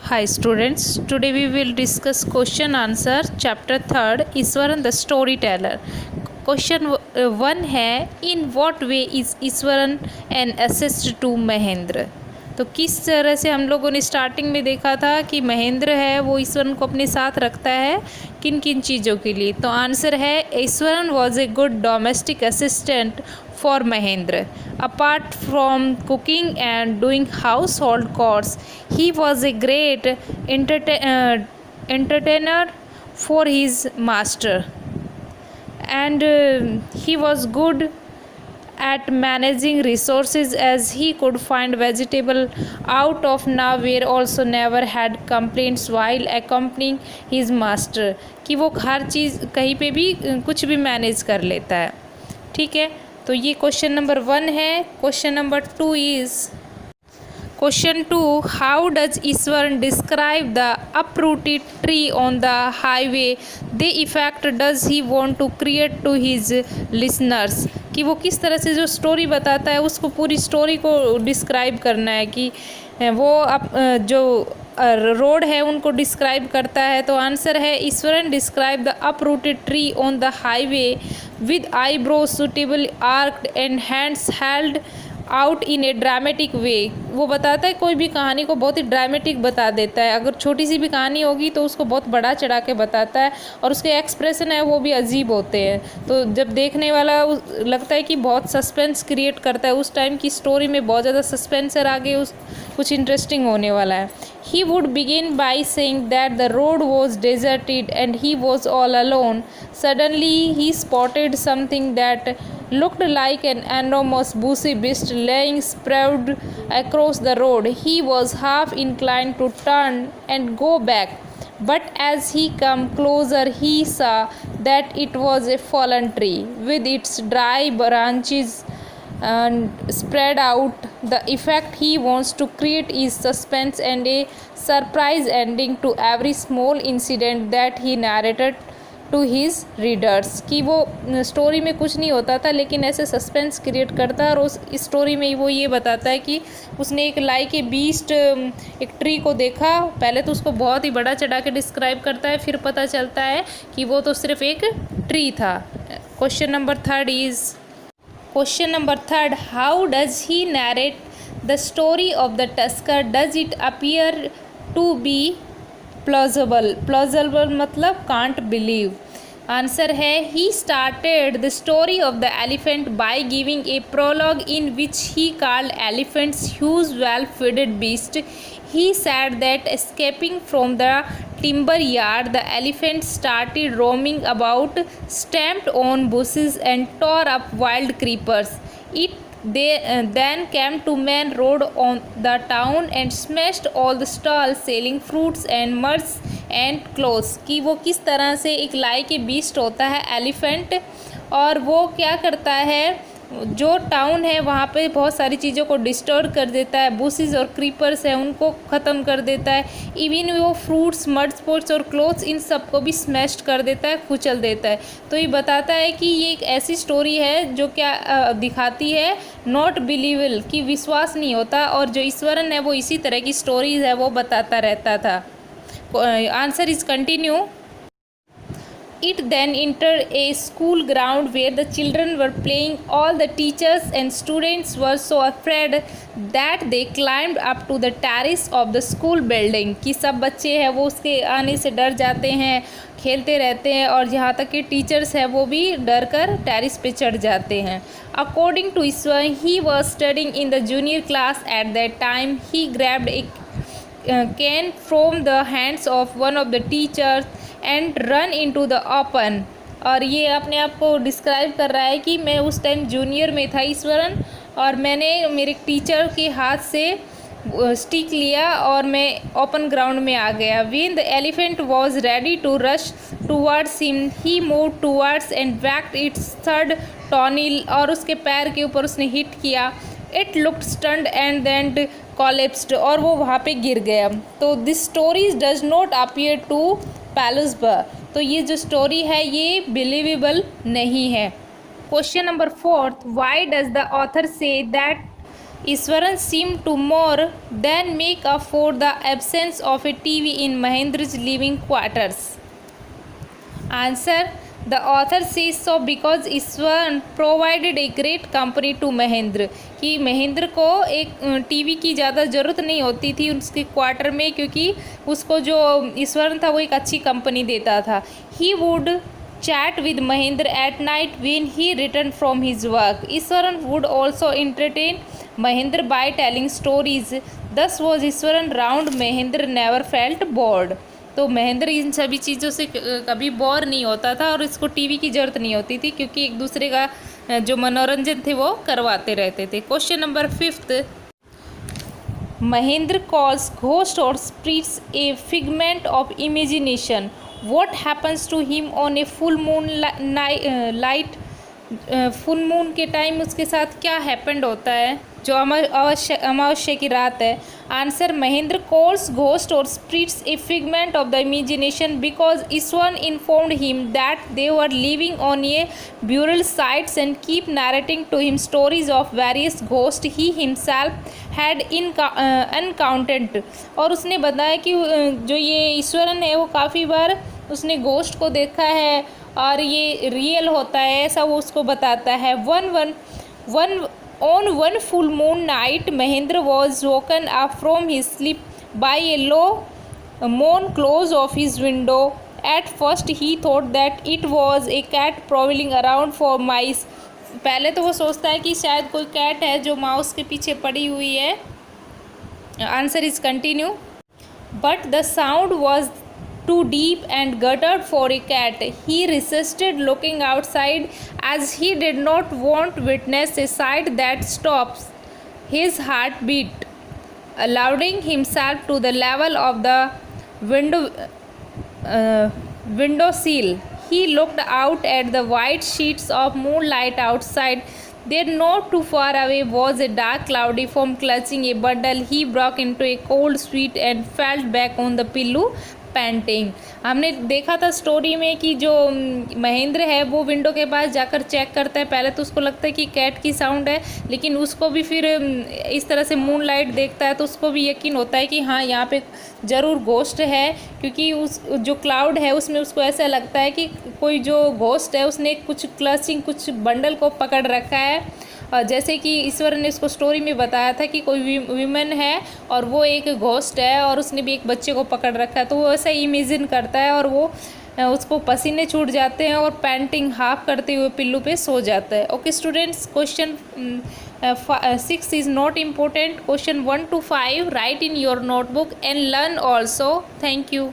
Hi students, today we will discuss question answer chapter 3 Eswaran the storyteller. Question 1 है इन what way is Eswaran an assist to Mahendra. तो किस तरह से हम लोगों ने स्टार्टिंग में देखा था कि महेंद्र है वो ईश्वरन को अपने साथ रखता है किन किन चीज़ों के लिए। तो आंसर है Eswaran was a good domestic assistant for Mahendra. Apart from cooking and doing household chores, he was a great entertainer for his master, and he was good at managing resources as he could find vegetable out of nowhere. Also never had complaints while accompanying his master, कि वो हर चीज़ कहीं पे भी कुछ भी manage कर लेता है। ठीक है, तो ये क्वेश्चन नंबर 1 है। Question number 2 is question 2 how does Ishwaran describe the uprooted tree on the highway the effect does he want to create to his listeners, कि वो किस तरह से जो स्टोरी बताता है उसको पूरी स्टोरी को डिस्क्राइब करना है कि वो जो रोड है उनको डिस्क्राइब करता है। तो आंसर है Ishwaran describe the uprooted tree on the highway with eyebrows suitable arched and hands held out in a dramatic way. वो बताता है कोई भी कहानी को बहुत ही ड्रामेटिक बता देता है। अगर छोटी सी भी कहानी होगी तो उसको बहुत बड़ा चढ़ा के बताता है और उसके एक्सप्रेशन है वो भी अजीब होते हैं। तो जब देखने वाला लगता है कि बहुत सस्पेंस क्रिएट करता है, उस टाइम की स्टोरी में बहुत ज़्यादा सस्पेंस है, आगे उस कुछ इंटरेस्टिंग होने वाला है। He would begin by saying that the road was deserted and he was all alone. Suddenly he spotted something that looked like an enormous bushy beast laying spread across the road. He was half inclined to turn and go back, but as he came closer he saw that it was a fallen tree with its dry branches and spread out. The effect he wants to create is suspense and a surprise ending to every small incident that he narrated to his readers, कि वो story में कुछ नहीं होता था लेकिन ऐसे suspense create करता है और उस स्टोरी में वो ये बताता है कि उसने एक लाइक ए बीस्ट एक ट्री को देखा। पहले तो उसको बहुत ही बड़ा चढ़ा के डिस्क्राइब करता है, फिर पता चलता है कि वो तो सिर्फ एक ट्री था। Question number 3 is Question number 3 how does he narrate the story of the tusker? Does it appear to be plausible? Plausible मतलब can't believe. आंसर है he started the story of the elephant by giving a prologue in which he called elephants huge well-fed beasts. He said that escaping from the timber yard, the elephant started roaming about, stamped on bushes and tore up wild creepers. They then came to main road on the town and smashed all the stalls selling fruits and nuts and clothes, कि वो किस तरह से एक like a beast होता है elephant और वो क्या करता है जो टाउन है वहाँ पे बहुत सारी चीज़ों को डिस्टर्ब कर देता है, बुशेस और क्रीपर्स हैं उनको ख़त्म कर देता है, इवन वो फ्रूट्स मड स्पोर्ट्स और क्लोथ्स इन सब को भी स्मैश कर देता है, कुचल देता है। तो ये बताता है कि ये एक ऐसी स्टोरी है जो क्या दिखाती है नॉट बिलीवेबल, कि विश्वास नहीं होता, और जो ईश्वरन है वो इसी तरह की स्टोरीज है वो बताता रहता था। Answer is continue. It then entered a school ground where the children were playing. All the teachers and students were so afraid that they climbed up to the terrace of the school building, कि सब बच्चे हैं वो उसके आने से डर जाते हैं, खेलते रहते हैं, और यहाँ तक कि टीचर्स हैं वो भी डर कर टेरिस पे चढ़ जाते हैं। According to Ishwar, he was studying in the junior class at that time. He grabbed a can from the hands of one of the teachers and run into the open. और ये अपने आप को describe कर रहा है कि मैं उस टाइम जूनियर में था ईश्वरन और मैंने मेरे टीचर के हाथ से स्टिक लिया और मैं ओपन ग्राउंड में आ गया। When the elephant was ready to rush towards him, he moved towards and whacked its third toenail, और उसके पैर के ऊपर उसने हिट किया। It looked stunned and then collapsed, और वो वहाँ पे गिर गया। तो this story does not appear to plausible, तो ये जो स्टोरी है ये बिलीवेबल नहीं है। Question number 4 why does the author say that Iswaran seemed to more than make up for the absence of a TV in Mahendra's living quarters. Answer. The author says so because Iswaran provided a great company to Mahendra, कि महेंद्र को एक TV की ज़्यादा ज़रूरत नहीं होती थी उसके क्वार्टर में, क्योंकि उसको जो ईश्वरन था वो एक अच्छी कंपनी देता था. He would chat with Mahendra at night when he returned from his work. Iswaran would also entertain Mahendra by telling stories. Thus was Iswaran round Mahendra never felt bored. तो महेंद्र इन सभी चीज़ों से कभी बोर नहीं होता था और इसको टीवी की ज़रूरत नहीं होती थी, क्योंकि एक दूसरे का जो मनोरंजन थे वो करवाते रहते थे. Question number 5. Mahendra calls ghost और spirits a figment of imagination. What happens to him on a full moon light. Full moon के टाइम उसके साथ क्या हैपेंड होता है, जो अमावस्या की रात है. आंसर. महेंद्र कॉल्स घोस्ट और spirits a figment of the imagination because Ishwar informed him that they were living on a burial sites and keep narrating to him stories of various ghost he himself had encountered. और उसने बताया कि जो ये ईश्वरन है वो काफ़ी बार उसने घोस्ट को देखा है और ये रियल होता है, ऐसा वो उसको बताता है. On one full moon night, Mahendra was woken up from his sleep by a low moan close of his window. At first, he thought that it was a cat prowling around for mice. पहले तो वो सोचता है कि शायद कोई cat है जो माउस के पीछे पड़ी हुई है. Answer is continue. But the sound was too deep and guttered for a cat. He resisted looking outside as he did not want to witness a sight that stops his heartbeat. Allowing himself to the level of the window sill, he looked out at the white sheets of moonlight outside. There, not too far away, was a dark cloudy form clutching a bundle. He broke into a cold sweat and fell back on the pillow, painting. हमने देखा था story में कि जो महेंद्र है वो window के पास जाकर चेक करता है. पहले तो उसको लगता है कि कैट की साउंड है, लेकिन उसको भी फिर इस तरह से मून लाइट देखता है तो उसको भी यकीन होता है कि हाँ यहाँ पे ज़रूर घोस्ट है, क्योंकि उस जो क्लाउड है उसमें उसको ऐसा लगता है कि कोई जो घोस्ट है उसने कुछ क्लचिंग कुछ बंडल को पकड़ रखा है. जैसे कि ईश्वर ने उसको स्टोरी में बताया था कि कोई वीमन है और वो एक घोस्ट है और उसने भी एक बच्चे को पकड़ रखा है, तो वो ऐसा इमेजिन करता है और वो उसको पसीने छूट जाते हैं और पेंटिंग हाफ करते हुए पिल्लू पे सो जाता है. Okay students, question 6 is not important. Question 1 to 5 right in your notebook and learn also. Thank you.